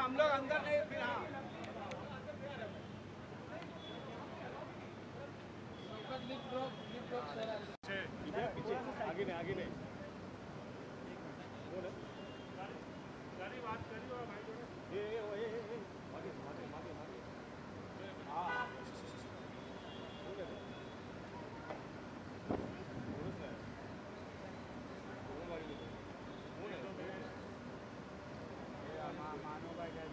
हम लोग अंदर नहीं फिर हाँ पीछे आगे नहीं गाड़ी बात करी और भाई ये आगे हाँ मानो भाई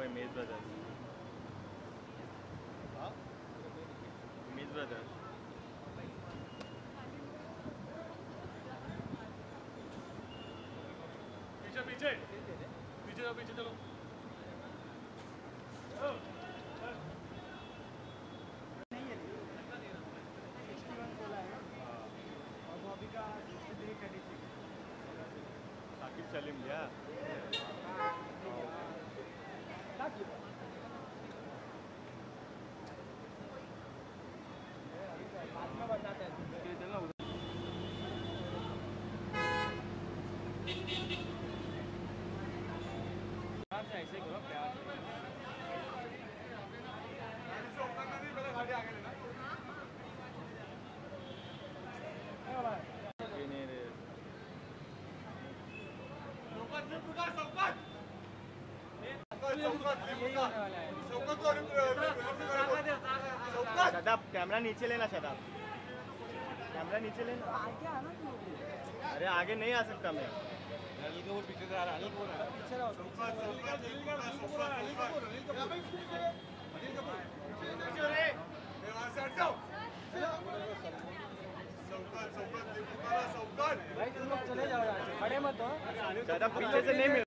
Miss Brothers. हाँ Miss Brothers. पीछे चलो साकिब सलीम गया ऐसे करो प्यार शदाब कैमरा नीचे लेना शदाब कैमरा नीचे लेना अरे आगे नहीं आ सकता मैं पीछे से आ रहा अनिल बोल रहा है पीछे रहो भाई तुम लोग चले जाओ यहाँ से खड़े मत हो शदाब पीछे से नहीं मिल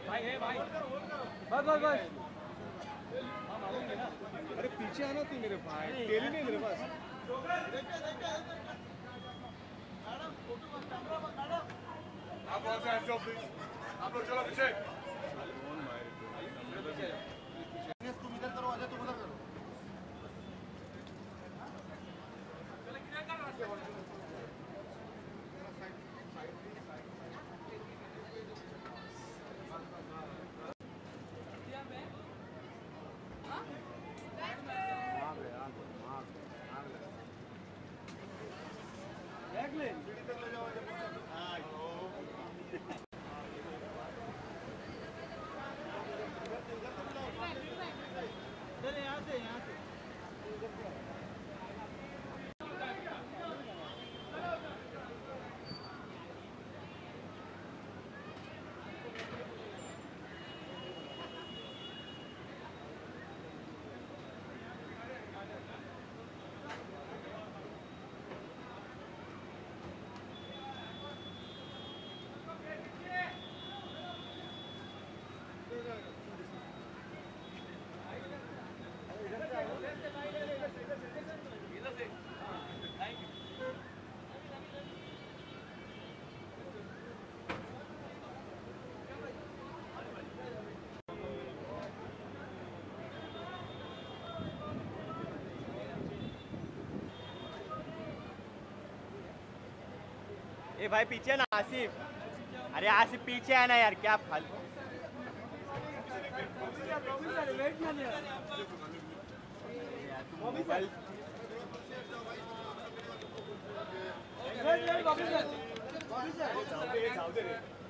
भाई है भाई बस अरे पीछे आना तू मेरे भाई तेल नहीं मेरे पास आप लोग चलो पीछे तुम इधर करो अजय तुम उधर करो ए भाई पीछे ना आसिफ अरे आसिफ पीछे आना यार क्या फालतू mobile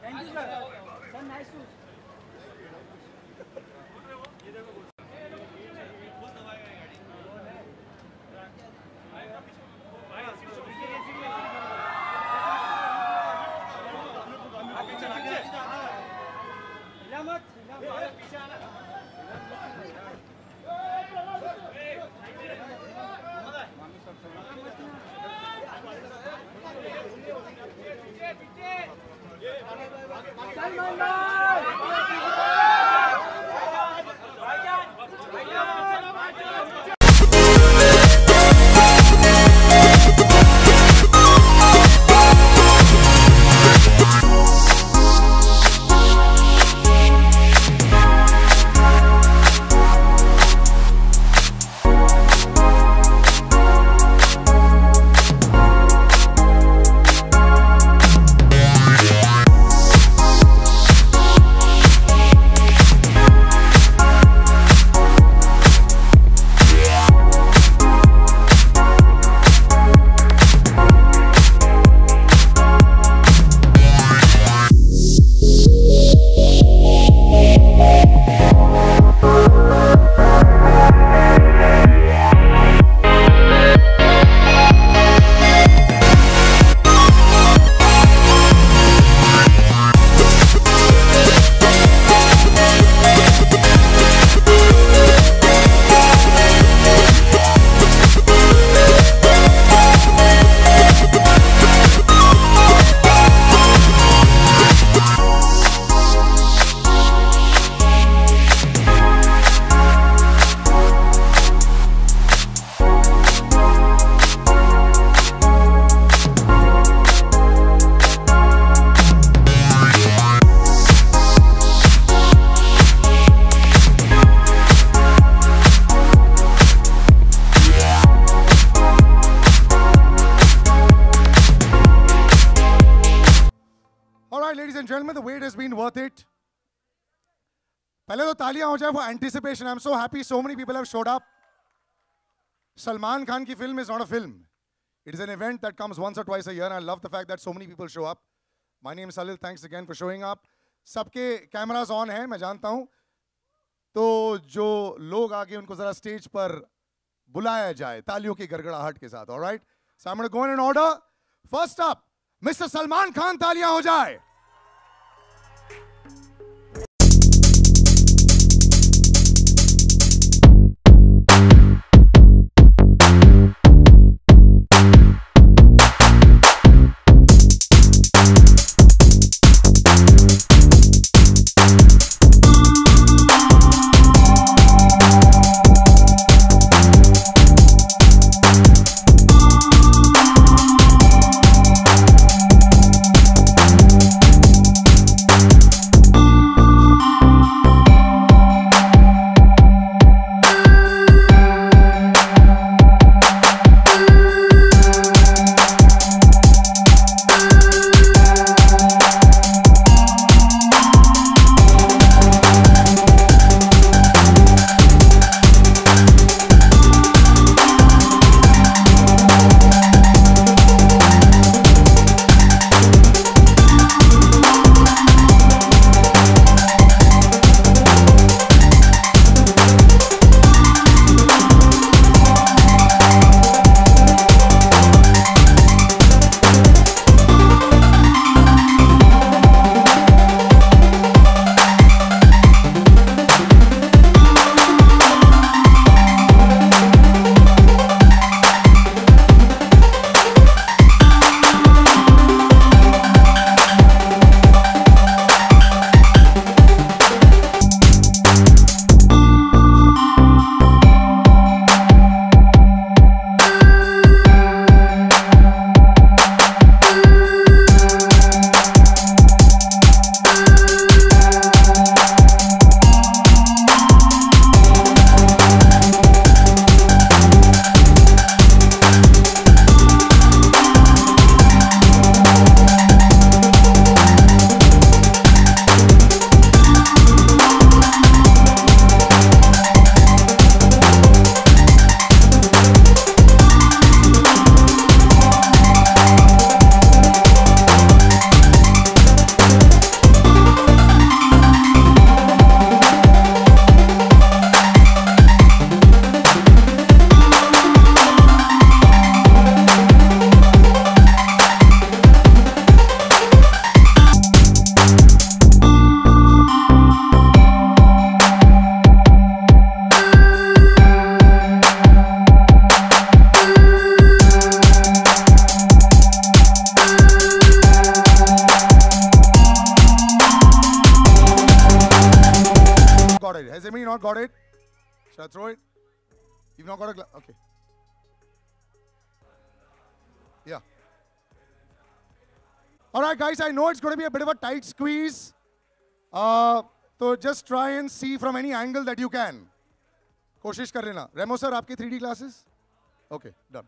thank you sir nice shoes ladies and gentlemen, the wait has been worth it. पहले तो तालियां हो जाए for anticipation. I'm so happy so many people have showed up. Salman Khan ki film is not a film. It is an event that comes once or twice a year, and I love the fact that so many people show up. My name is Salil. Thanks again for showing up. सबके cameras on हैं, मैं जानता हूँ. तो जो लोग आगे उनको जरा स्टेज पर बुलाया जाए तालियों की गड़गड़ाहट के साथ. All right? So I'm going to go in order. First up, Mr. Salman Khan, तालियां हो जाए. got it? Has anybody not got it? Shall I throw it? You've not got a glass? Okay. Yeah. All right, guys, I know it's going to be a bit of a tight squeeze. So just try and see from any angle that you can. कोशिश कर लेना. Remo sir, आपके 3D glasses? Okay, done.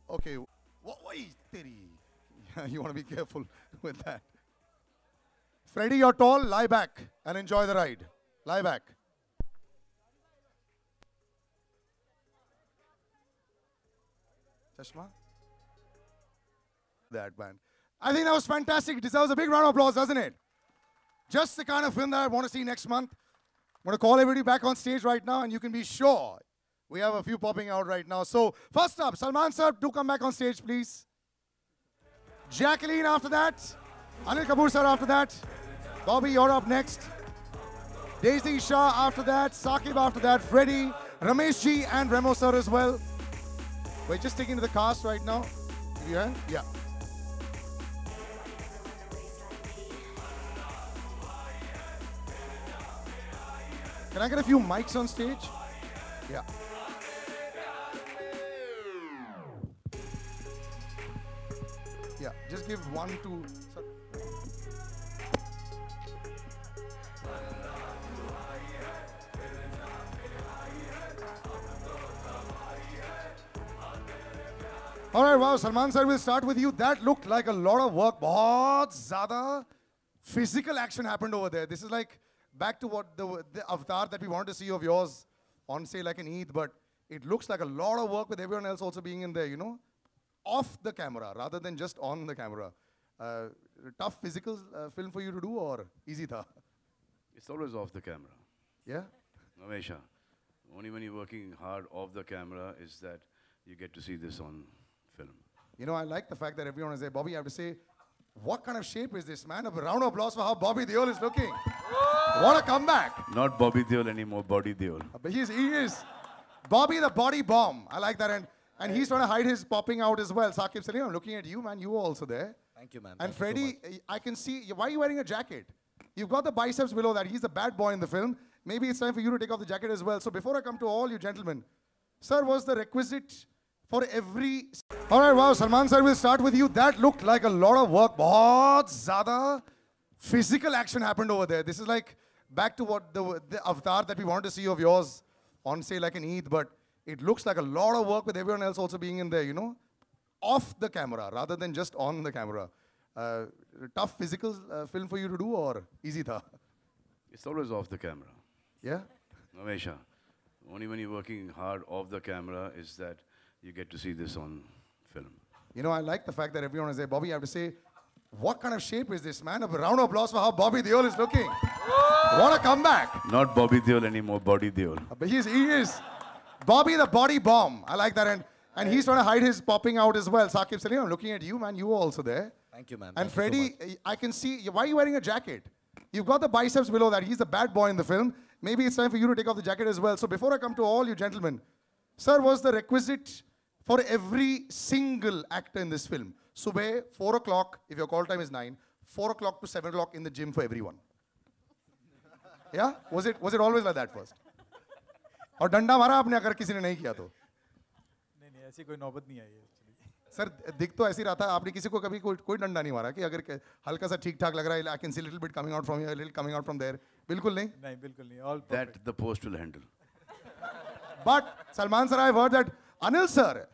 Okay. Wait, you want to be careful with that. Freddie, you're tall. Lie back and enjoy the ride. Lie back. Chashma? That man. I think that was fantastic. It deserves a big round of applause, doesn't it? Just the kind of film that I want to see next month. I'm going to call everybody back on stage right now, and you can be sure we have a few popping out right now. So, first up, Salman sir, do come back on stage, please. Jacqueline after that. Anil Kapoor sir after that. Bobby, you're up next. Daisy Shah after that. Saqib after that. Freddie, Ramesh ji, and Remo sir as well. We're just taking to the cast right now. Yeah? Yeah. Can I get a few mics on stage? Yeah. Yeah, just give 1, 2. Sir. All right, wow, Salman sir, we'll start with you. That looked like a lot of work. बहुत ज़्यादा physical action happened over there. This is like back to what the avatar that we wanted to see of yours on, say, like an Eid, but it looks like a lot of work with everyone else also being in there, you know, off the camera rather than just on the camera. Tough physical film for you to do, or easy tha? It's always off the camera. Yeah? Hamesha. Only when you're working hard off the camera is that you get to see this on film. You know, I like the fact that everyone is there. Bobby, I have to say, what kind of shape is this, man? A round of applause for how Bobby Deol is looking. What a comeback. Not Bobby Deol anymore, Body Deol. But he is. Bobby the body bomb. I like that. And he's trying to hide his popping out as well. Saqib Salim, I'm looking at you, man. You were also there. Thank you, man. And Thank you Freddie, so much. I can see, why are you wearing a jacket? You've got the biceps below that. He's the bad boy in the film. Maybe it's time for you to take off the jacket as well. So before I come to all you gentlemen, sir, was the requisite for every... All right, wow, Salman sir, we'll start with you. That looked like a lot of work. बहुत ज़्यादा physical action happened over there. This is like back to what the avatar that we wanted to see of yours on, say, like an Eid, but it looks like a lot of work with everyone else also being in there, you know, off the camera rather than just on the camera. Tough physical film for you to do, or easy tha? It's always off the camera. Yeah? Hamesha. Only when you're working hard off the camera is that you get to see this on film. You know, I like the fact that everyone is there. Bobby, I have to say, what kind of shape is this, man? A round of applause for how Bobby Deol is looking. What a comeback. Not Bobby Deol anymore, Body Deol. But he is. Bobby the body bomb. I like that. And he's trying to hide his popping out as well. Saqib Salim, I'm looking at you, man. You were also there. Thank you, man. And Thank you so Freddie, much. I can see, why are you wearing a jacket? You've got the biceps below that. He's the bad boy in the film. Maybe it's time for you to take off the jacket as well. So before I come to all you gentlemen, sir, was the requisite for every single actor in this film. Subah, 4 o'clock, if your call time is 9, 4 o'clock to 7 o'clock in the gym for everyone. Yeah? Was it always like that first? और डंडा मारा आपने अगर किसी ने नहीं किया तो? नहीं ऐसी कोई नौबत नहीं आई है एक्चुअली सर दिख तो ऐसी रहा था आपने किसी को कभी कोई डंडा नहीं मारा कि अगर हल्का सा ठीक ठाक लग रहा है I can see little bit coming out from here little coming out from there बिल्कुल नहीं नहीं बिल्कुल नहीं all That the post will handle. But Salman sir, I've heard that Anil sir,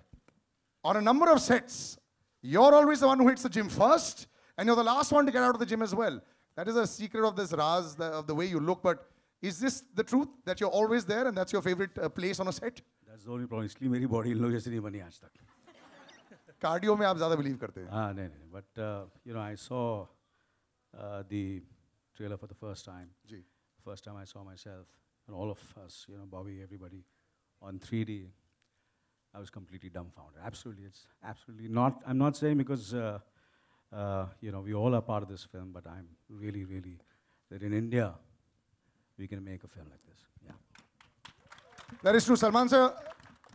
on a number of sets, you're always the one who hits the gym first, and you're the last one to get out of the gym as well. That is a secret of this Raz, of the way you look. But is this the truth, that you're always there and that's your favorite place on a set? That's the only problem. इसलिए मेरी body इन लोगों जैसी नहीं बनी आज तक. Cardio में आप ज़्यादा believe करते हैं. हाँ नहीं. But you know, I saw the trailer for the first time. जी. First time I saw myself and all of us, you know, Bobby, everybody, on 3D. I was completely dumbfounded. Absolutely, it's absolutely not. I'm not saying because you know, we all are part of this film, but I'm really, really that in India we can make a film like this. Yeah. That is true. Salman sir,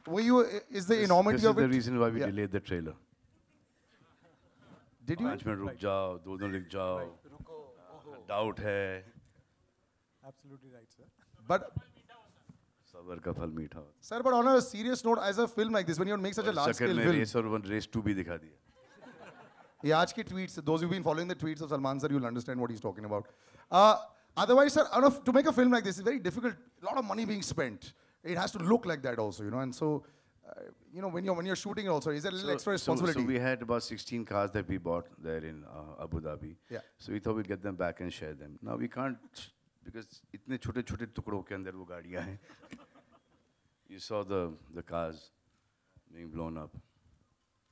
were you, is the enormity This is of the it? reason why we Yeah. delayed the trailer. Did you? 5 minute रुक जाओ, 2 दिन रुक जाओ. Doubt है, Absolutely right, sir. but सबर का फल मीठा होता sir, but on a serious note, as a film like this, when you make such a है। large चक्कर scale में film, रेस और रेस 2 भी दिखा दिया। yeah, आज के tweets, those who've been following the tweets of Salman sir, you'll understand what he's talking about. Otherwise, sir, to make a film like this is very difficult. A lot of money being spent. It has to look like that also, you know. And so, when you're shooting also, is there a little extra responsibility? So we had about 16 cars that we bought there in Abu Dhabi. Yeah. So we thought we'd get them back and share them. Now we can't because इतने छोटे-छोटे टुकड़ों के अंदर वो गाड़ियाँ हैं. You saw the cars being blown up.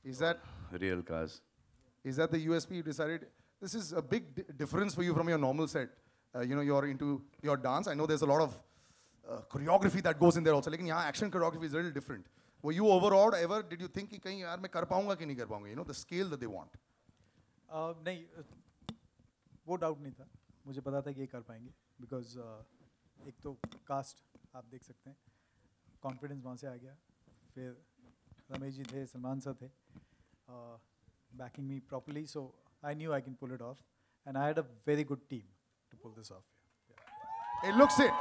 Is that Real cars. Is that the USP you decided? This is a big difference for you from your normal set. You're into your dance. I know there's a lot of choreography that goes in there also. लेकिन यहाँ action choreography is a little different. Were you overawed ever? Did you think कि कहीं यार मैं कर पाऊँगा कि नहीं कर पाऊँगा? You know the scale that they want. नहीं, वो डाउट नहीं था. मुझे पता था कि ये कर पाएंगे बिकॉज एक तो कास्ट आप देख सकते हैं, कॉन्फिडेंस वहाँ से आ गया. फिर रमेश जी थे, सलमान सर थे, backing me properly, so I knew I can pull it off, and I had a very good team to pull this off. It looks it.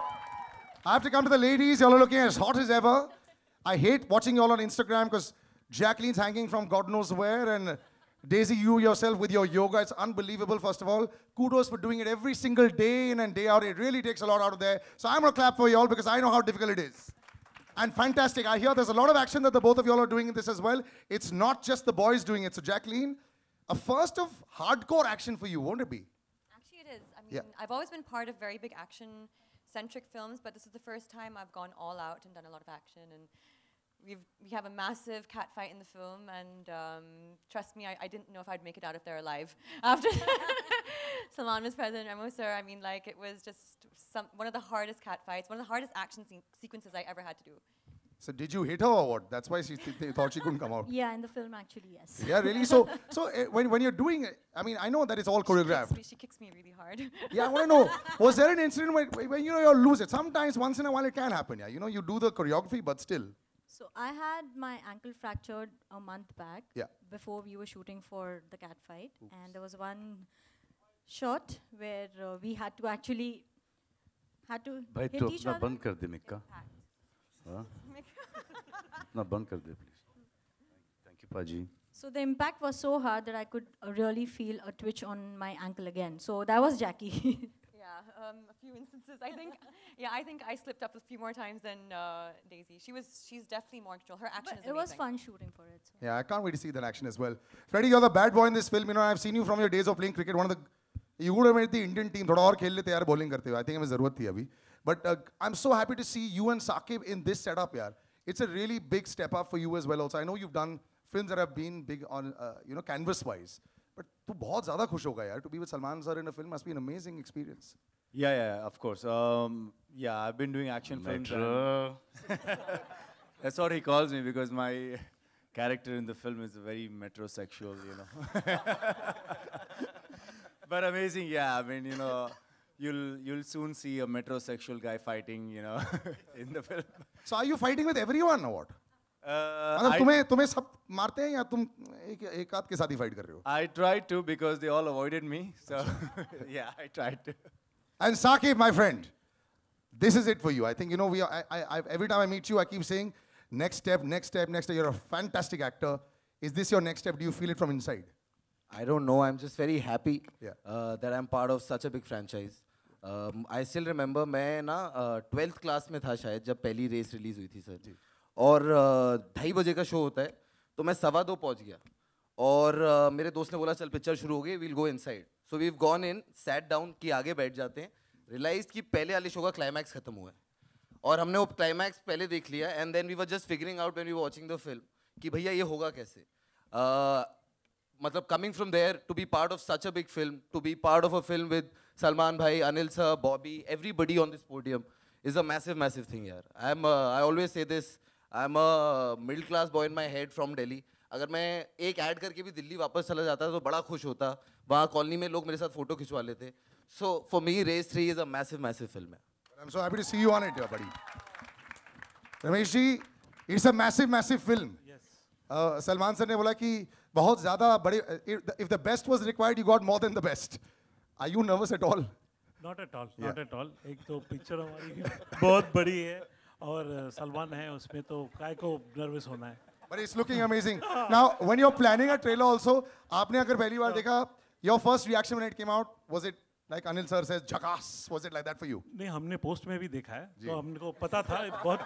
I have to come to the ladies. Y'all are looking as hot as ever. I hate watching y'all on Instagram because Jacqueline's hanging from God knows where, and Daisy, you yourself with your yoga, it's unbelievable, first of all. Kudos for doing it every single day in and day out. It really takes a lot out of there. So I'm going to clap for y'all because I know how difficult it is. And fantastic. I hear there's a lot of action that the both of y'all are doing in this as well. It's not just the boys doing it. So Jacqueline, a first of hardcore action for you, won't it be? Actually, it is. I mean, I've always been part of very big action-centric films, but this is the first time I've gone all out and done a lot of action. And we have a massive cat fight in the film, and trust me, I didn't know if I'd make it out of there alive after Salman was present, Remo sir. I mean, like, it was just one of the hardest cat fights, one of the hardest action sequences I ever had to do. So did you hit her or what? That's why she thought she couldn't come out. Yeah, in the film, actually, yes. Yeah, really? So when you're doing it, I mean, I know that it's all choreographed. She kicks me really hard. Yeah, I want to know, was there an incident when you lose it? Sometimes, once in a while, it can happen, yeah. You do the choreography, but still. So I had my ankle fractured a month back before we were shooting for the cat fight. Oops. And there was one shot where we had to actually hit each other. बंद कर दे मिक्का. ना बंद कर दे please. Thank you, Paji. So the impact was so hard that I could really feel a twitch on my ankle again. So that was Jackie. Yeah, a few instances. I think I slipped up a few more times than Daisy. She's definitely more in control. Her action is amazing. It was fun shooting for it. So. Yeah, I can't wait to see that action as well. Freddie, you're the bad boy in this film. I've seen you from your days of playing cricket. You would have made the Indian team. थोड़ा और खेल लेते यार bowling करते हुए. I think हमें ज़रूरत थी अभी. But I'm so happy to see you and Saqib in this setup, yaar. It's a really big step up for you as well. Also, I know you've done films that have been big on, canvas-wise. But तू बहुत ज़्यादा खुश होगा यार. To be with Salman sir in a film must be an amazing experience. Yeah, of course. I've been doing action films. That's what he calls me because my character in the film is very metrosexual, But amazing, yeah. I mean, you'll soon see a metrosexual guy fighting, in the film. So are you fighting with everyone or what? मतलब तुम्हें सब मारते हैं या तुम एक आध के साथ ही fight कर रहे हो? I tried to because they all avoided me. So yeah, I tried to. And Saqib, my friend, this is it for you. I think, every time I meet you, I keep saying, next step, next step, next step. You're a fantastic actor. Is this your next step? Do you feel it from inside? I don't know. I'm just very happy that I'm part of such a big franchise. I still remember, मैं ना 12th class में था शायद जब पहली race release हुई थी sir. और 2:30 बजे का शो होता है, तो मैं 2:15 पहुंच गया. और मेरे दोस्त ने बोला चल पिक्चर शुरू हो गई, we'll go inside. So we've gone in, sat down कि आगे बैठ जाते हैं. Realized कि पहले वाले शो का क्लाइमैक्स खत्म हुआ है. और हमने वो क्लाइमैक्स पहले देख लिया. And then we were just figuring out when we were watching the film कि भैया ये होगा कैसे. मतलब coming from there to be part of such a big film, to be part of a film with Salman bhai, Anil sir, Bobby, everybody on this podium is a massive, massive thing यार. I always say this. I'm a middle class boy in my head from Delhi. अगर मैं एक add करके भी दिल्ली वापस चला जाता तो बड़ा खुश होता. वहाँ कॉलोनी में लोग मेरे साथ फोटो खिंचवा लेते. So for me, Race 3 is a massive, massive film. I'm so happy to see you on it, buddy. Ramesh ji, it's a massive, massive film. Yes. Salman sir ने बोला कि बहुत ज़्यादा बड़े. If the best was required, you got more than the best. Are you nervous at all? Not at all, not at all. एक तो picture हमारी बहुत बड़ी है और सलमान है उसमें, तो काय को नर्वस होना है. But it's looking amazing. Now, when you're planning a trailer also, आपने अगर पहली बार देखा, your first reaction when it came out, was it like Anil sir says, "Jackass"? Was it like that for you? नहीं, हमने post में भी देखा है, तो हमको पता था बहुत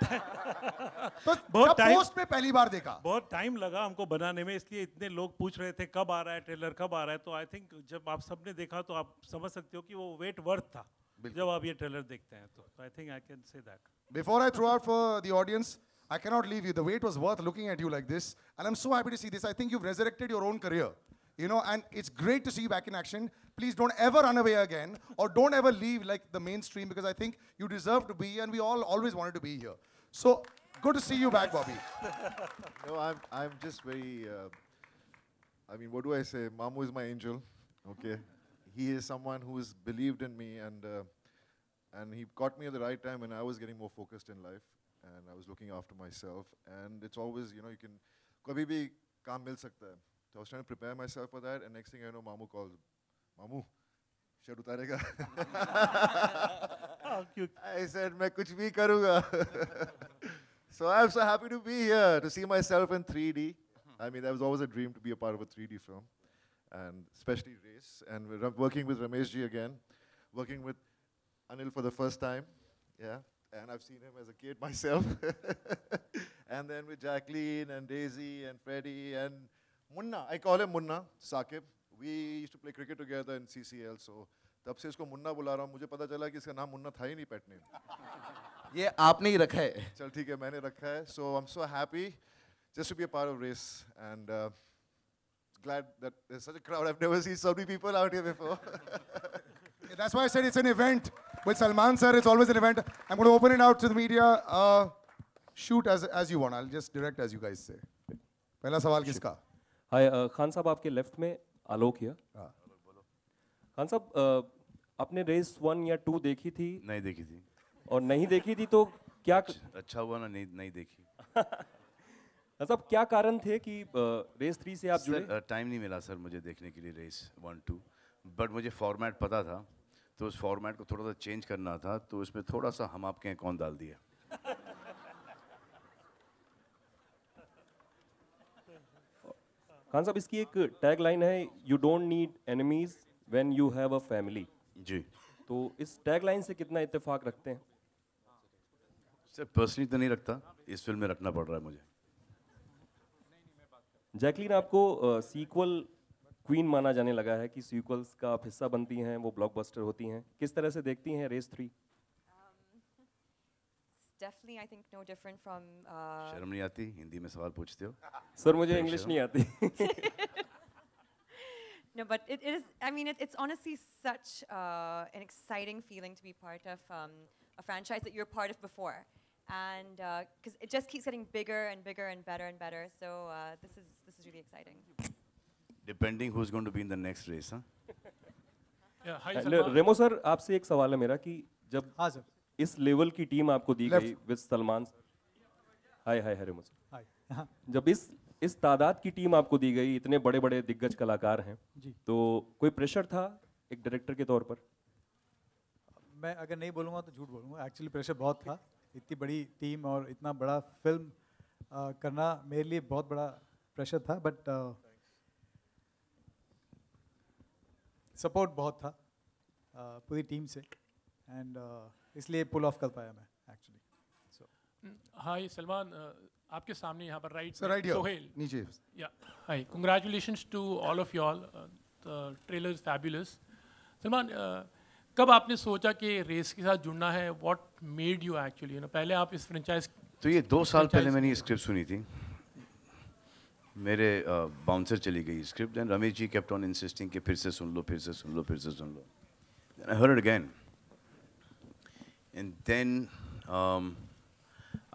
तो बहुत टाइम पोस्ट में पहली बार देखा. बहुत टाइम लगा हमको बनाने में, इसलिए इतने लोग पूछ रहे थे कब आ रहा है ट्रेलर, कब आ रहा है. तो आई थिंक जब आप सबने देखा तो आप समझ सकते हो कि वो वेट वर्थ था जब आप ये ट्रेलर देखते हैं. तो I think I can say that. Before I throw out for the audience, I cannot leave you. The wait was worth looking at you like this. And I'm so happy to see this. I think you've resurrected your own career. You know, and it's great to see you back in action. Please don't ever run away again, or don't ever leave like the mainstream, because I think you deserve to be, and we all always wanted to be here. So, good to see you back, Bobby. No, I'm just very, I mean, what do I say? Mamu is my angel, okay? He is someone who's believed in me, and he caught me at the right time when I was getting more focused in life, and I was looking after myself. And it's always, you know, you can, kabhi bhi kaam mil sakta hai. So I was trying to prepare myself for that, and next thing I know, Mamu calls, Mamu, shed utarega. I said, मैं कुछ भी करूँगा. So I'm so happy to be here, to see myself in 3D. I mean, that was always a dream to be a part of a 3D film, and especially Race. And we're working with Ramesh ji again, working with Anil for the first time, yeah. And I've seen him as a kid myself. And then with Jacqueline and Daisy and Freddie and Munna. I call him Munna, Saqib. We used to play cricket together in CCL, so तब से इसको मुन्ना बुला रहा हूँ. मुझे पता चला कि इसका नाम मुन्ना था ही नहीं, पेट नेम. ये आपने ही रखा है. चल ठीक है, मैंने रखा है. So I'm so happy just to be a part of Race, and glad that there's such a crowd. I've never seen so many people out here before. Yeah, that's why I said it's an event. With Salman sir, it's always an event. I'm going to open it out to the media. Shoot as you want. I'll just direct as you guys say. पहला सवाल किसका? हाय खान साहब, आपके left में आलोक है. खान साहब, आपने race 1 या 2 देखी थी? नहीं देखी थी. और नहीं देखी थी तो क्या अच्छा हुआ ना नहीं देखी. साहब, क्या कारण थे कि रेस 3 से आप जुड़े? टाइम नहीं मिला सर मुझे देखने के लिए रेस 1-2, बट मुझे फॉर्मेट पता था, तो उस फॉर्मेट को थोड़ा सा चेंज करना था, तो उसमें थोड़ा सा हम आपके हैं कौन डाल दिया. खान साहब, इसकी एक टैग लाइन है, you don't need enemies when you have a family. जी. तो इस टैग लाइन से कितना इत्तेफाक रखते हैं? सर पर्सनली तो नहीं रखता, इस फिल्म में रखना पड़ रहा है मुझे. जैकलीन, आपको सीक्वल क्वीन माना जाने लगा है कि सीक्वल्स का आप हिस्सा बनती हैं, वो ब्लॉकबस्टर होती हैं. किस तरह से देखती हैं race 3? Definitely, I think no different from. शर्म नहीं आती हिंदी में सवाल पूछते हो? सर मुझे इंग्लिश नहीं आती. No, but it is. I mean, it's honestly such an exciting feeling to be part of a franchise that you're part of before, and because it just keeps getting bigger and bigger and better and better. So this is really exciting. Depending who's going to be in the next race, huh? Yeah, hi Salman. Remo sir, आपसे एक सवाल है मेरा कि जब हाँ sir, इस level की टीम आपको दी गई with Salman, hi Remo sir, hi. जब इस तादाद की टीम आपको दी गई, इतने बड़े बड़े दिग्गज कलाकार हैं, तो कोई प्रेशर था एक डायरेक्टर के तौर पर? मैं अगर नहीं बोलूँगा तो झूठ बोलूँगा. एक्चुअली प्रेशर बहुत था. इतनी बड़ी टीम और इतना बड़ा फिल्म करना मेरे लिए बहुत बड़ा प्रेशर था, बट सपोर्ट बहुत था पूरी टीम से, एंड इसलिए पुल ऑफ कर पाया मैं एक्चुअली. हाय सलमान, आपके सामने यहाँ पर राइट सोहेल नीचे. या hi, congratulations to all of you all. The trailer is fabulous. Salman, कब आपने सोचा कि रेस के साथ जुड़ना है? व्हाट मेड यू एक्चुअली, पहले आप इस फ्रेंचाइज. तो ये 2 साल पहले मैंने ये स्क्रिप्ट सुनी थी, मेरे बाउंसर चली गई script, and Ramesh ji kept on insisting कि फिर से सुन लो, फिर से सुन लो, फिर से सुन लो. I heard it again, and then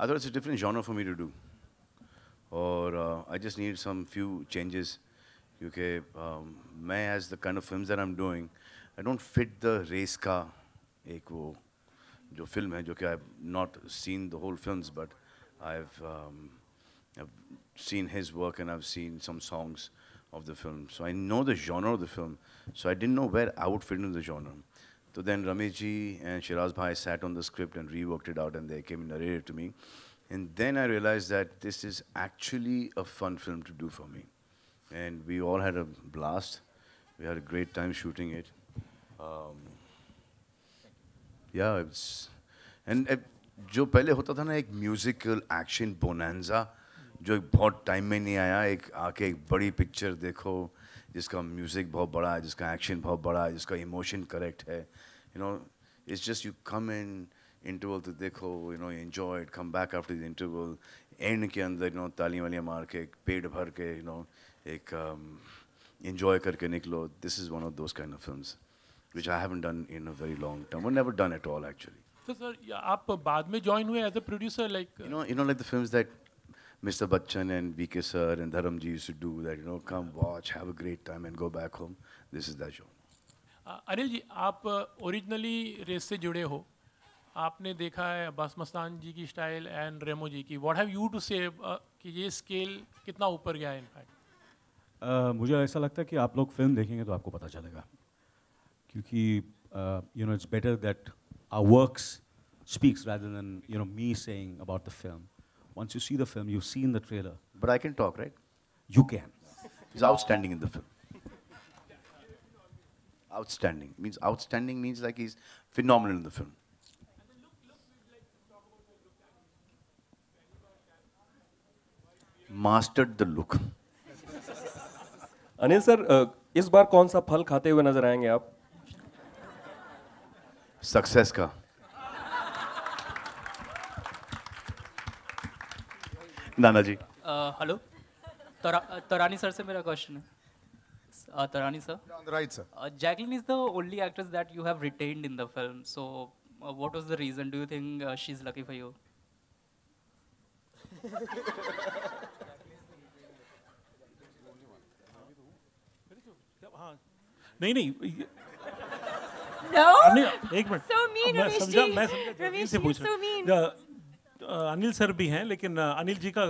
I thought it's a different genre for me to do, or I just need some few changes, because मैं as the kind of films that I'm doing, I don't fit the race का एक वो जो film है, जो कि I've not seen the whole films, but I've seen his work and I've seen some songs of the film, so I know the genre of the film, so I didn't know where I would fit into the genre. So then Ramesh ji and Shiraz bhai sat on the script and reworked it out, and they came and narrated to me. And then I realized that this is actually a fun film to do for me. And we all had a blast. We had a great time shooting it. Yeah, it's and जो पहले होता था ना एक musical action bonanza जो एक बहुत time में नहीं आया, एक आके एक बड़ी पिक्चर देखो जिसका म्यूजिक बहुत बड़ा है, जिसका एक्शन बहुत बड़ा है, जिसका इमोशन करेक्ट है, you know, it's just you come in interval तो देखो, you know, enjoy it, come back after the interval, and के अंदर यू नो तालियां वालियां मार के पेट भर के यू नो एक एंजॉय करके निकलो. This is one of those kind of films which I haven't done in a very long time, or never done at all actually. So sir, आप बाद में join हुए as a producer, like you know like the films that Mr. Bachchan and VK sir and Dharamji used to do, that you know, come watch, have a great time and go back home. This is that show. Anil ji, आप originally race से जुड़े हो, आपने देखा है अब्बास मस्तान जी की style and रेमो जी की. What have you to से कि ये स्केल कितना ऊपर गया है इनफैक्ट? मुझे ऐसा लगता है कि आप लोग फिल्म देखेंगे तो आपको पता चलेगा, क्योंकि you know, it's better that our works speaks rather than, you know, me saying about the film. Once you see the film, you've seen the trailer. But I can talk, right? You can. He's outstanding in the film. Outstanding means like he's phenomenal in the film. Mastered the look. Anil sir, इस बार कौन सा फल खाते हुए नजर आएंगे आप? Success का. नाना जी. हेलो, तरानी सर से मेरा क्वेश्चन है. Tarani sir. On the right, sir. Jacqueline is the only actress that you have retained in the film. So, what was the reason? Do you think she's lucky for you? नहीं No. एक minute. So mean, मैं Ramesh समझा ji. जल्दी से Ramesh ji, पूछ so mean. Anil sir भी हैं, लेकिन अनिल जी का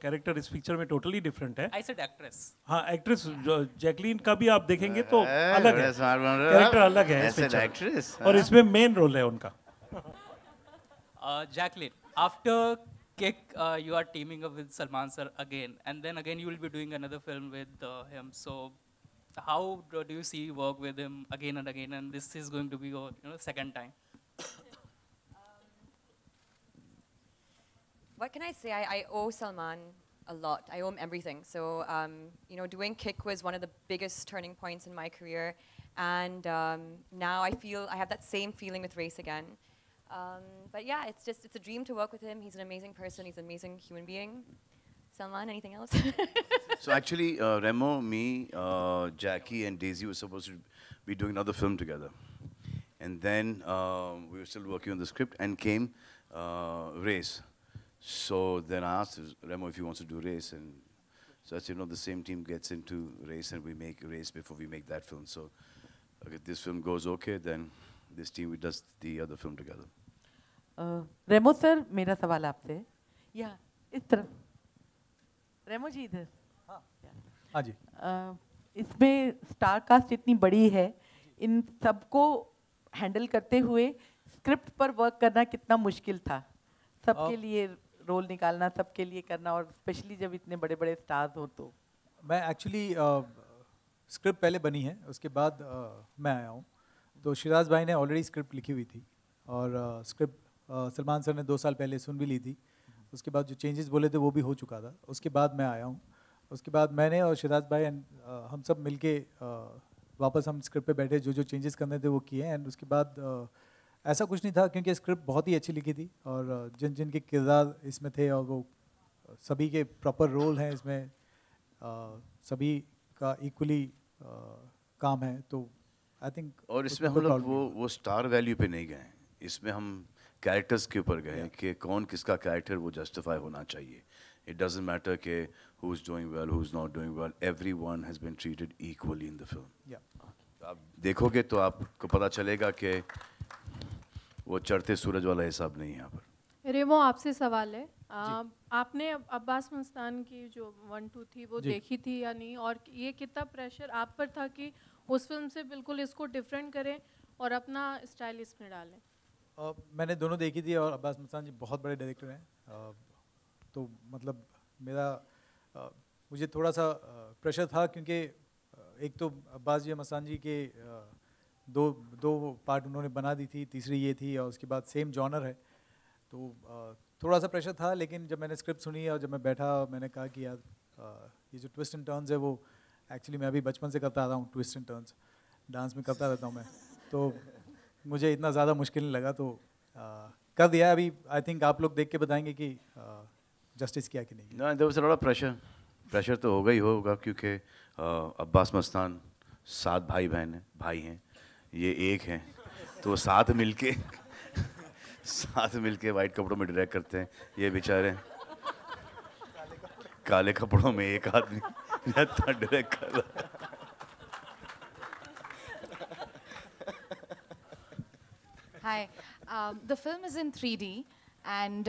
कैरेक्टर इस पिक्चर में टोटली डिफरेंट है. I said actress. हाँ, एक्ट्रेस जैकलिन का भी आप देखेंगे तो अलग है, कैरेक्टर अलग है इस पिक्चर, और इसमें मेन रोल है उनका. Jacqueline, after Kick, you are teaming up with Salman sir again, and then again you will be doing another film with him. So, how do you see work with him again and again? And this is going to be your second time. What can I say? I owe Salman a lot. I owe him everything. So, doing Kick was one of the biggest turning points in my career. And now I feel I have that same feeling with Race again. But yeah, it's a dream to work with him. He's an amazing person. He's an amazing human being. Salman, anything else? So actually, Remo, me, Jackie and Daisy were supposed to be doing another film together. And then we were still working on the script, and came Race. So then I asked Remo if he wants to do Race, and so I said, the same team gets into Race, and we make Race before we make that film. So if this film goes okay, then this team does the other film together. Remo sir, मेरा सवाल आपसे, या इस तरफ, रेमो जी इधर. हाँ जी. इसमें star cast इतनी बड़ी है, इन सबको हैंडल करते हुए स्क्रिप्ट पर वर्क करना कितना मुश्किल था? सबके लिए रोल निकालना, सबके लिए करना, और स्पेशली जब इतने बड़े बड़े स्टार्स हो तो. मैं एक्चुअली स्क्रिप्ट पहले बनी है, उसके बाद मैं आया हूँ. तो शिराज भाई ने ऑलरेडी स्क्रिप्ट लिखी हुई थी, और स्क्रिप्ट सलमान सर ने 2 साल पहले सुन भी ली थी. उसके बाद जो चेंजेस बोले थे वो भी हो चुका था. उसके बाद मैं आया हूँ. उसके बाद मैंने और शिराज भाई हम सब मिलके वापस हम स्क्रिप्ट पे बैठे, जो चेंजेस करने थे वो किए. एंड उसके बाद ऐसा कुछ नहीं था, क्योंकि स्क्रिप्ट बहुत ही अच्छी लिखी थी, और जिन के किरदार इसमें थे और वो सभी के प्रॉपर रोल हैं इसमें, सभी का इक्वली काम है. तो आई थिंक, और इसमें हम लोग वो स्टार वैल्यू पे नहीं गए. इसमें हम कैरेक्टर्स के ऊपर गए कि कौन किसका कैरेक्टर वो जस्टिफाई होना चाहिए. It doesn't matter कि who's doing well, who's not doing well. Everyone has been treated equally in the film. आप देखोगे तो आपको पता चलेगा कि वो चढ़ते सूरज वाला हिसाब नहीं है यहाँ पर. रेमो, आपसे सवाल है, आपने अब्बास मस्तान की जो 1, 2, 3 वो देखी थी या नहीं, और ये कितना प्रेशर आप पर था कि उस फिल्म से बिल्कुल इसको डिफरेंट करें, और अपना स्टाइल इसमें डालें? मैंने दोनों देखी थी और अब्बास मस्तान जी बहुत बड़े डायरेक्टर हैं, तो मतलब मेरा मुझे थोड़ा सा प्रेशर था क्योंकि एक तो अब्बास जी मस्तान जी के दो पार्ट उन्होंने बना दी थी, तीसरी ये थी और उसके बाद सेम जॉनर है, तो थोड़ा सा प्रेशर था। लेकिन जब मैंने स्क्रिप्ट सुनी और जब मैं बैठा मैंने कहा कि यार ये जो ट्विस्ट एंड टर्न्स है वो एक्चुअली मैं अभी बचपन से करता आ रहा हूँ, ट्विस्ट एंड टर्न्स डांस में करता रहता हूँ मैं, तो मुझे इतना ज़्यादा मुश्किल नहीं लगा, तो कर दिया। अभी आई थिंक आप लोग देख के बताएंगे कि जस्टिस किया कि नहीं। No, there was a lot of pressure. Pressure तो होगा ही होगा क्योंकि अब्बास मस्तान 7 भाई हैं, ये एक हैं, तो साथ मिलके वाइट कपड़ों में डायरेक्ट करते हैं। ये बेचारे काले कपड़ों में एक आदमी डायरेक्ट कर रहा है। Hi, the film is in 3D, and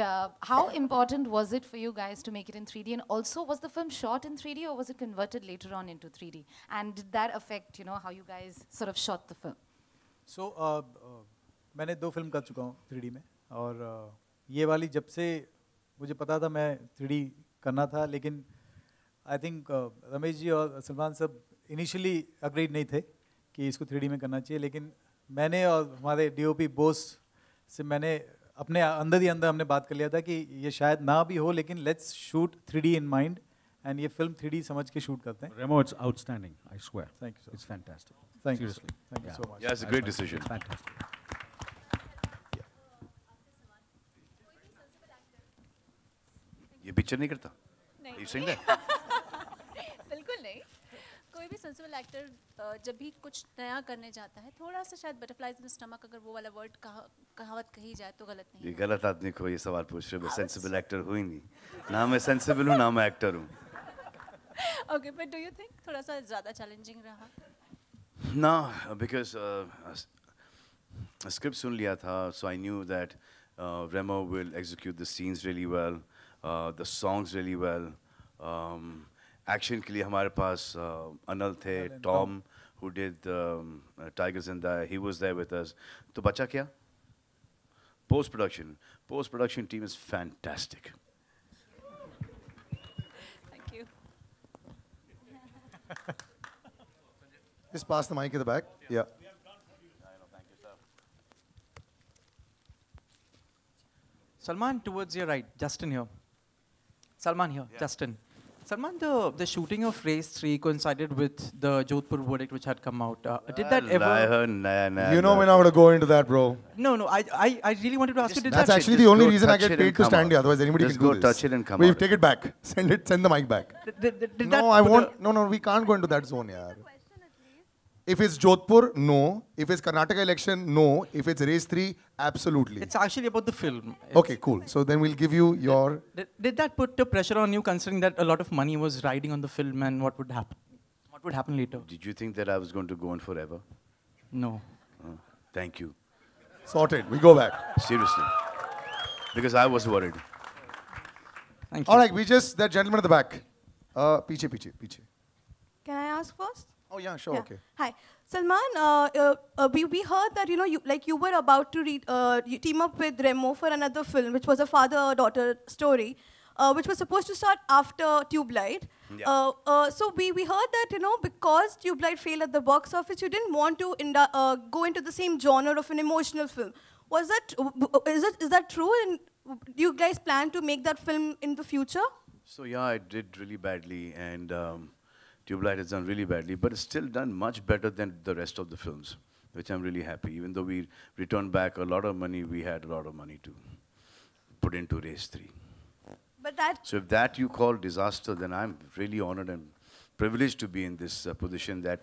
how important was it for you guys to make it in 3D? And also, was the film shot in 3D or was it converted later on into 3D? And did that affect, you know, how you guys sort of shot the film? So, मैंने 2 film कर चुका हूँ 3D में, और ये वाली जब से मुझे पता था मैं 3D करना था, लेकिन आई थिंक रमेश जी और सलमान साहब इनिशियली अग्रीड नहीं थे कि इसको 3D में करना चाहिए, लेकिन मैंने और हमारे DOP बोस से मैंने अपने अंदर ही अंदर हमने बात कर लिया था कि ये शायद ना भी हो, लेकिन let's shoot 3D in mind, and ये फिल्म 3D समझ के शूट करते हैं। Remo, it's outstanding, I swear. Thank you, sir. It's fantastic. Thank you, Seriously. sir. Thank you so much. Yeah, it's a great decision. It's fantastic. ये picture नहीं करता? You saying that? बिल्कुल नहीं। कोई भी सेंसिबल एक्टर जब भी कुछ नया करने जाता है, थोड़ा सा शायद बटरफ्लाइज इन द स्टमक, अगर वो वाला वर्ड कहावत कही जाए तो गलत नहीं। ये गलत आदमी को ये सवाल पूछ रहे हो। मैं सेंसिबल एक्टर हूँ ही नहीं, ना मैं सेंसिबल हूँ ना मैं एक्टर हूँ। Okay, but do you think थोड़ा सा ज़्यादा चैलेंजिंग रहा? No, because script सुन लिया था, so I knew that Remo will execute the scenes really well, the songs really well. Action के लिए हमारे पास अनल थे, Tom who did Tigers and the, he was there with us. तो बचा क्या? Post production team is fantastic. Thank you. Just pass the mic at the back. Yeah. Salman, towards your right. Justin here. Salman here. Yeah. Justin. Salman, the shooting of Race 3 coincided with the Jodhpur verdict which had come out. Did that ever... You know we're not going to go into that, bro. No, I really wanted to ask you, did That's that... actually the only reason I get paid to stand here. Otherwise, anybody Just can do go this. touch it and come We've out. take it back. Send the mic back. Did no, I won't. No, we can't go into that zone, yaar. If it's Jodhpur, no. If it's Karnataka election, no. If it's Race 3, absolutely. It's actually about the film. Okay, cool. So then we'll give you your... Did that put the pressure on you, considering that a lot of money was riding on the film, and what would happen? What would happen later? Did you think that I was going to go on forever? No. Thank you. Sorted. We go back. Seriously. Because I was worried. Thank you. All right, we just... That gentleman at the back. Piche. Can I ask first? Oh, yeah, sure, okay. Hi. Salman, we heard that, you were about to you team up with Remo for another film, which was a father-daughter story, which was supposed to start after Tube Light. Yeah. So we heard that, because Tube Light failed at the box office, you didn't want to go into the same genre of an emotional film. Is that true? And do you guys plan to make that film in the future? So yeah, I did really badly, and Tube Light has done really badly, but it's still done much better than the rest of the films, which I'm really happy. Even though we returned back a lot of money, we had a lot of money to put into Race 3. But that... So if that you call disaster, then I'm really honored and privileged to be in this position that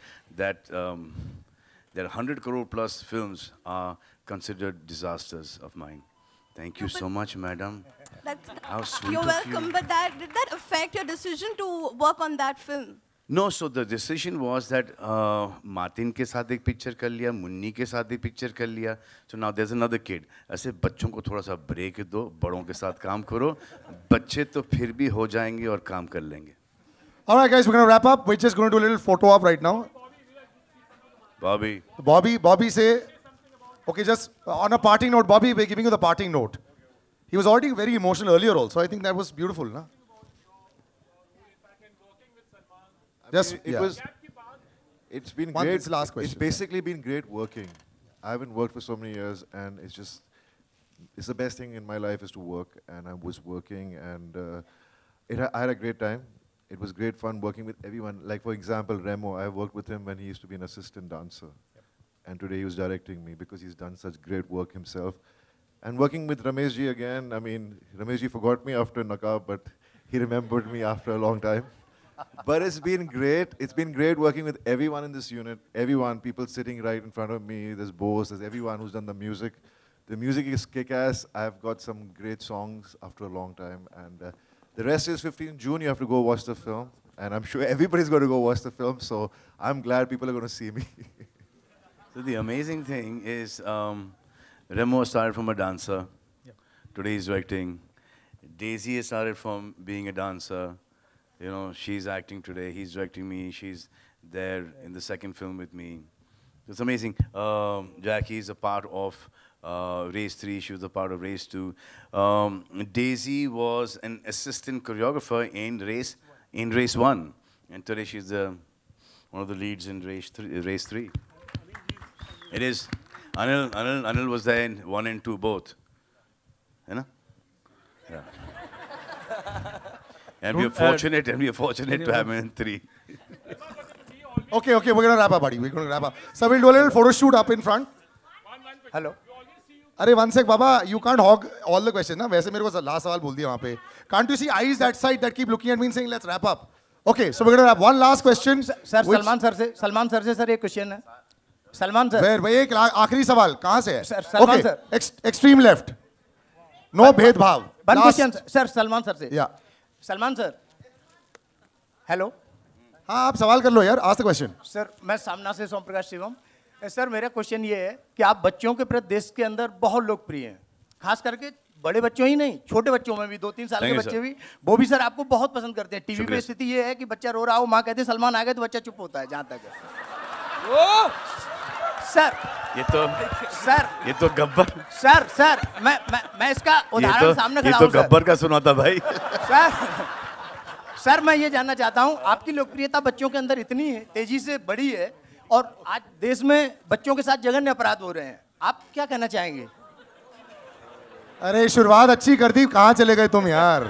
100 crore plus films are considered disasters of mine. Thank you so much, madam. How sweet You're of welcome, you. but did that affect your decision to work on that film? No, so the decision was that Martin के साथ एक picture कर लिया, मुन्नी के साथ एक picture कर लिया. So now there's another kid. ऐसे बच्चों को थोड़ा सा break दो, बड़ों के साथ काम करो. बच्चे तो फिर भी हो जाएंगे और काम कर लेंगे. All right, guys, we're going to wrap up. We're just going to do a little photo op right now. Bobby. Bobby say Okay, just on a parting note, Bobby, we're giving you the parting note. He was already very emotional earlier also. I think that was beautiful, na? Just, It's been One, great. it's the last question. It's basically been great working. I haven't worked for so many years, and it's the best thing in my life is to work, and I was working, and I had a great time. It was great fun working with everyone. Like, for example, Remo, I worked with him when he used to be an assistant dancer. And today he was directing me because he's done such great work himself. And working with Ramesh ji again, I mean, Ramesh ji forgot me after Naqab, but he remembered me after a long time. But it's been great. It's been great working with everyone in this unit. Everyone, people sitting right in front of me. There's Bose, there's everyone who's done the music. The music is kick-ass. I've got some great songs after a long time. And the rest is 15th June. You have to go watch the film. And I'm sure everybody's going to go watch the film. So I'm glad people are going to see me. So the amazing thing is, Remo started from a dancer. Yeah. Today he's directing. Daisy started from being a dancer. You know, she's acting today. He's directing me. She's there in the second film with me. It's amazing. Jackie is a part of Race 3. She was a part of Race 2. Daisy was an assistant choreographer in Race 1. And today she's one of the leads in Race 3. It is. Anil was there in 1 and 2 both. You know? Yeah. And we are fortunate to have him in 3. Okay, we're going to wrap up, buddy. We're going to wrap up. So we'll do a little photo shoot up in front. Hello. Arey, one sec, Baba. You can't hog all the questions, na? वैसे मेरे को last सवाल बोल दिया वहाँ पे. Can't you see eyes that side that keep looking at me and saying, let's wrap up? Okay, so we're going to wrap. One last question. Sir, Salman sir से sir एक question है. Salman sir. Where? भाई एक आखिरी सवाल कहाँ से है? Sir, Salman okay. sir. Extreme left. No भेदभाव. One question, sir. Salman sir से. Yeah. Salman sir. Hello. हाँ आप सवाल कर लो यार. Ask the question. सर मैं सामना से सोम प्रकाश शिवम. सर मेरा क्वेश्चन ये है कि आप बच्चों के प्रति देश के अंदर बहुत लोकप्रिय हैं, खास करके बड़े बच्चों ही नहीं, छोटे बच्चों में भी, 2-3 साल के बच्चे भी, वो भी सर आपको बहुत पसंद करते हैं. टीवी पे स्थिति ये है कि बच्चा रो रहा हो, माँ कहती है सलमान आ गए तो बच्चा चुप होता है, जहाँ तक है. सर ये तो गब्बर. सर मैं इसका उदाहरण सामने खड़ा हूँ. ये तो गब्बर का सुना था भाई. सर मैं ये जानना चाहता हूँ, आपकी लोकप्रियता बच्चों के अंदर इतनी है, तेजी से बढ़ी है, और आज देश में बच्चों के साथ जघन्य अपराध हो रहे हैं, आप क्या कहना चाहेंगे? अरे शुरुआत अच्छी कर दी, कहाँ चले गए तुम यार?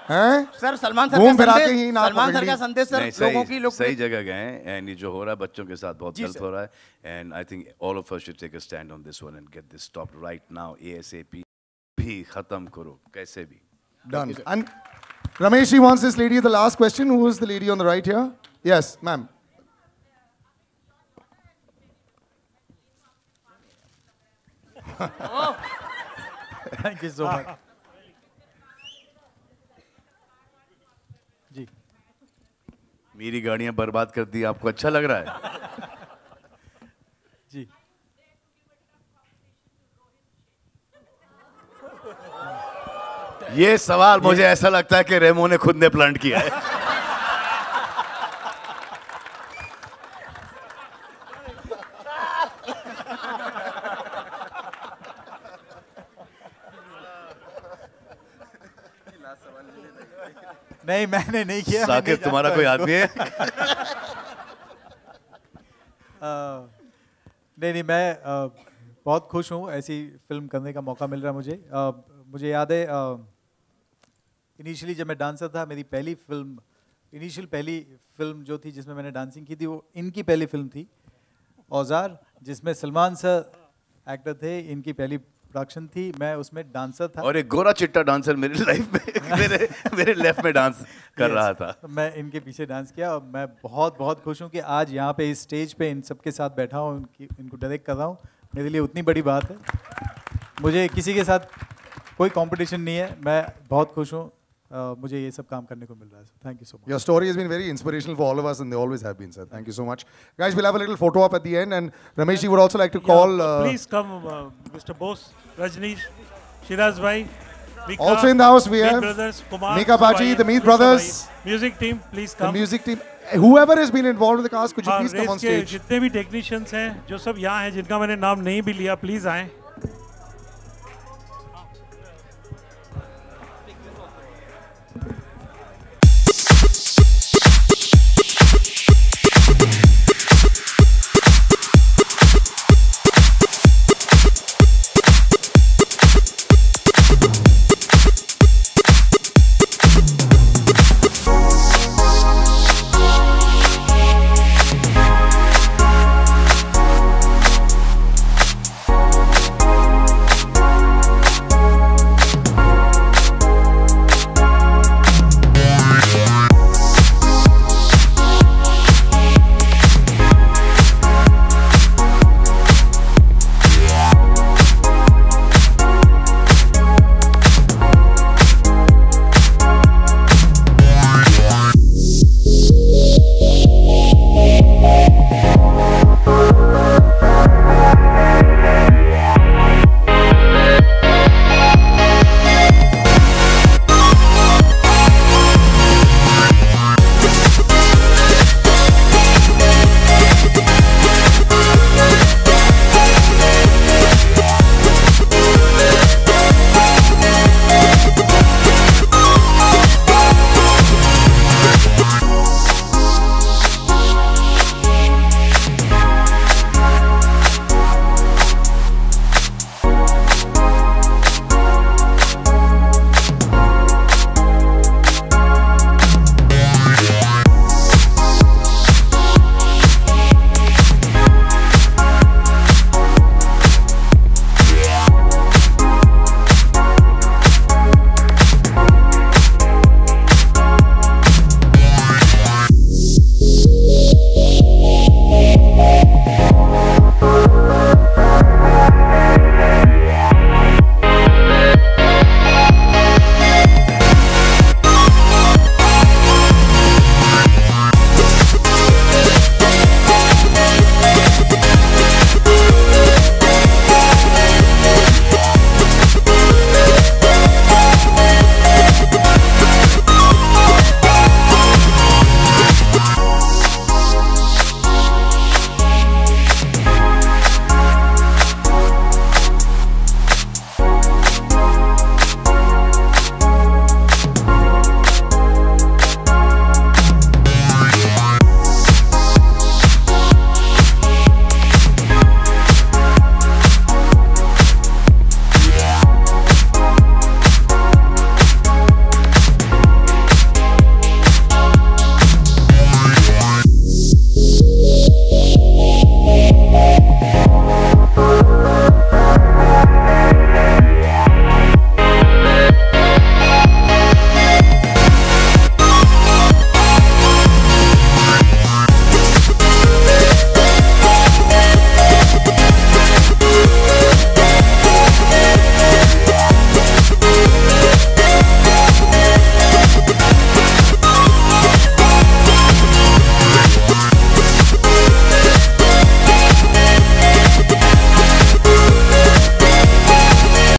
हैं? सर सलमान सर का संदेश सर लोगों की सही जगह गए हैं, एंड ये जो हो रहा है बच्चों के साथ बहुत गलत हो रहा है, and I think all of us should take a stand on this one and get this stopped right now. ASAP भी खत्म करो कैसे भी. Done. And Ramesh, he wants this lady the last question. Who is the lady on the right here? Yes, ma'am. Thank you so much. जी. मेरी गाड़ियां बर्बाद कर दी, आपको अच्छा लग रहा है? जी. ये सवाल मुझे ऐसा लगता है कि रेमो ने खुद ने प्लांट किया है. नहीं मैंने नहीं किया. साकिब तुम्हारा कोई आदमी है? नहीं मैं बहुत खुश हूँ, ऐसी फिल्म करने का मौका मिल रहा है मुझे. मुझे याद है इनिशियली जब मैं डांसर था, मेरी पहली फिल्म जो थी जिसमें मैंने डांसिंग की थी, वो इनकी पहली फिल्म थी औजार, जिसमें सलमान सर एक्टर थे. इनकी पहली प्रोडक्शन थी, मैं उसमें डांसर था. और एक गोरा चिट्टा डांसर मेरी लाइफ में मेरे लेफ्ट में डांस कर रहा था. मैं इनके पीछे डांस किया, और मैं बहुत खुश हूँ कि आज यहाँ पे इस स्टेज पे इन सबके साथ बैठा हूँ, इनको डायरेक्ट कर रहा हूँ. मेरे लिए उतनी बड़ी बात है. मुझे किसी के साथ कोई कंपटीशन नहीं है, मैं बहुत खुश हूँ. मुझे ये सब काम करने को मिल रहा है. Thank you so much. Your story has been very inspirational for all of us, and they always have been, sir. Thank you so much. Guys, we'll have a little photo up at the end, and Ramesh ji would also like to call. Please come, Mr. Bose, Rajneesh, Shiraz bhai. Mika, also in the house we have brothers, Kumar, Mika Baji, the Meet brothers. Music team, please come. The music team. whoever has been involved with the cast, could you please come on stage? जितने भी technicians हैं, जो सब यहाँ हैं, जिनका मैंने नाम नहीं भी लिया, प्लीज आएं.